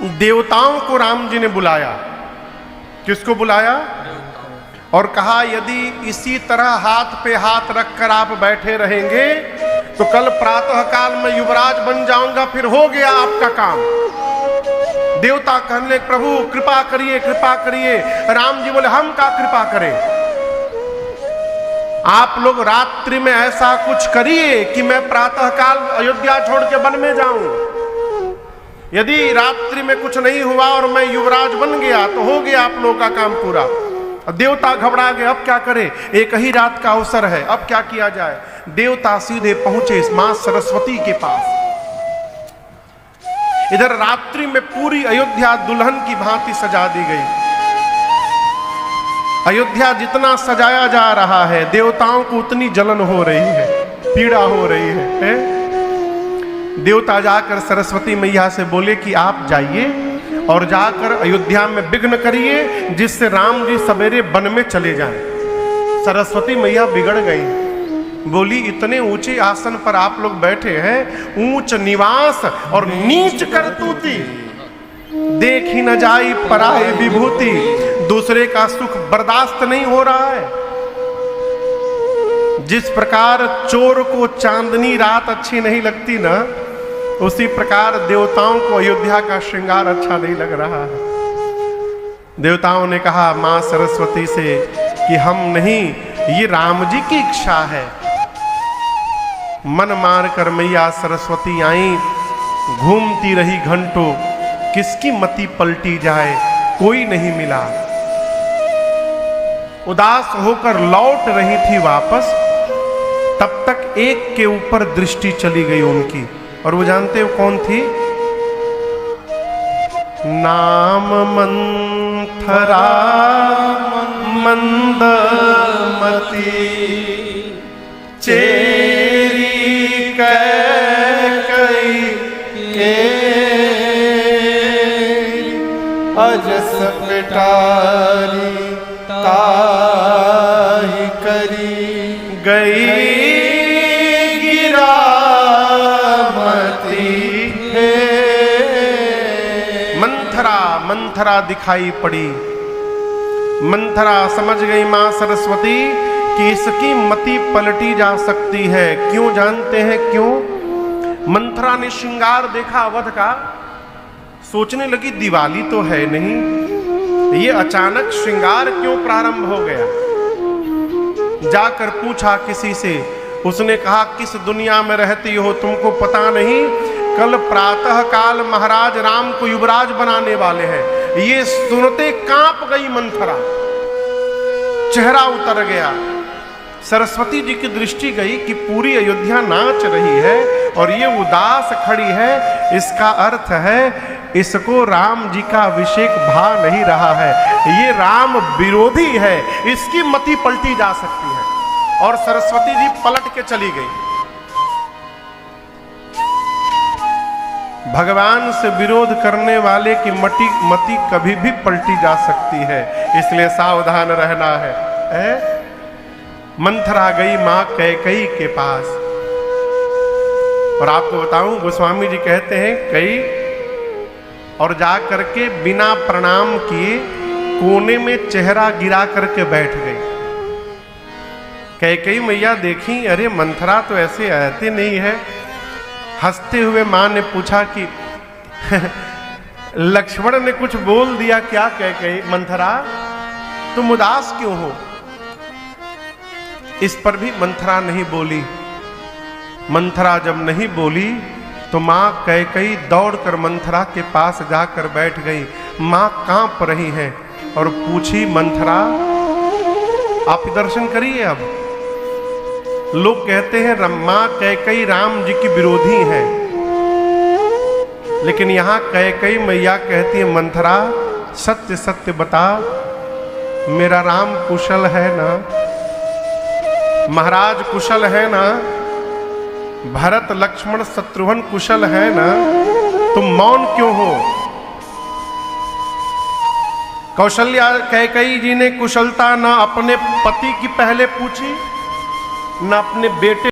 देवताओं को राम जी ने बुलाया। किसको बुलाया? और कहा यदि इसी तरह हाथ पे हाथ रखकर आप बैठे रहेंगे तो कल प्रातः काल में युवराज बन जाऊंगा, फिर हो गया आपका काम। देवता कहने प्रभु कृपा करिए कृपा करिए। राम जी बोले हम का कृपा करें, आप लोग रात्रि में ऐसा कुछ करिए कि मैं प्रातः काल अयोध्या छोड़ के वन में जाऊं। यदि रात्रि में कुछ नहीं हुआ और मैं युवराज बन गया तो हो गया आप लोगों का काम पूरा। देवता घबरा गए, अब क्या करें, एक ही रात का अवसर है, अब क्या किया जाए। देवता सीधे पहुंचे मां सरस्वती के पास। इधर रात्रि में पूरी अयोध्या दुल्हन की भांति सजा दी गई। अयोध्या जितना सजाया जा रहा है देवताओं को उतनी जलन हो रही है, पीड़ा हो रही है। देवता जाकर सरस्वती मैया से बोले कि आप जाइए और जाकर अयोध्या में विघ्न करिए जिससे राम जी सवेरे वन में चले जाएं। सरस्वती मैया बिगड़ गई, बोली इतने ऊंचे आसन पर आप लोग बैठे हैं, ऊंच निवास और नीच करतूती, देख ही न जाई पराई विभूति। दूसरे का सुख बर्दाश्त नहीं हो रहा है। जिस प्रकार चोर को चांदनी रात अच्छी नहीं लगती ना, उसी प्रकार देवताओं को अयोध्या का श्रृंगार अच्छा नहीं लग रहा है। देवताओं ने कहा मां सरस्वती से कि हम नहीं, ये राम जी की इच्छा है। मन मार कर मैया सरस्वती आई, घूमती रही घंटों, किसकी मति पलटी जाए कोई नहीं मिला। उदास होकर लौट रही थी वापस, तब तक एक के ऊपर दृष्टि चली गई उनकी, और वो जानते हो कौन थी? नाम मंथरा मंदमती चेरी कैकई के अजस पिटारी ताहि करी गई मंथरा दिखाई पड़ी। मंथरा समझ गई मां सरस्वती कि इसकी मति पलटी जा सकती है। क्यों जानते हैं क्यों? मंथरा ने श्रृंगार देखा अवध का, सोचने लगी दिवाली तो है नहीं, ये अचानक श्रृंगार क्यों प्रारंभ हो गया। जाकर पूछा किसी से, उसने कहा किस दुनिया में रहती हो, तुमको पता नहीं कल प्रातः काल महाराज राम को युवराज बनाने वाले हैं। ये सुनते कांप गई मंथरा, चेहरा उतर गया। सरस्वती जी की दृष्टि गई कि पूरी अयोध्या नाच रही है और ये उदास खड़ी है, इसका अर्थ है इसको राम जी का अभिषेक भा नहीं रहा है, ये राम विरोधी है, इसकी मति पलटी जा सकती है। और सरस्वती जी पलट के चली गई। भगवान से विरोध करने वाले की मति कभी भी पलटी जा सकती है, इसलिए सावधान रहना है। मंथरा गई मां कैकई के पास, और आपको बताऊं गोस्वामी जी कहते हैं कई और जा करके बिना प्रणाम किए कोने में चेहरा गिरा करके बैठ गई। कैकई मैया देखी, अरे मंथरा तो ऐसे आती नहीं है। हंसते हुए मां ने पूछा कि लक्ष्मण ने कुछ बोल दिया क्या? कैकई मंथरा तुम उदास क्यों हो? इस पर भी मंथरा नहीं बोली। मंथरा जब नहीं बोली तो मां कैकई दौड़कर मंथरा के पास जाकर बैठ गई। मां कांप रही हैं और पूछी मंथरा आप दर्शन करिए। अब लोग कहते हैं मां कैकई राम जी की विरोधी है, लेकिन यहां कैकई मैया कहती है मंथरा सत्य सत्य बता, मेरा राम कुशल है ना? महाराज कुशल है ना? भरत लक्ष्मण शत्रुघ्न कुशल है ना? तुम मौन क्यों हो? कौशल्या कैकई जी ने कुशलता ना अपने पति की पहले पूछी, न अपने बेटे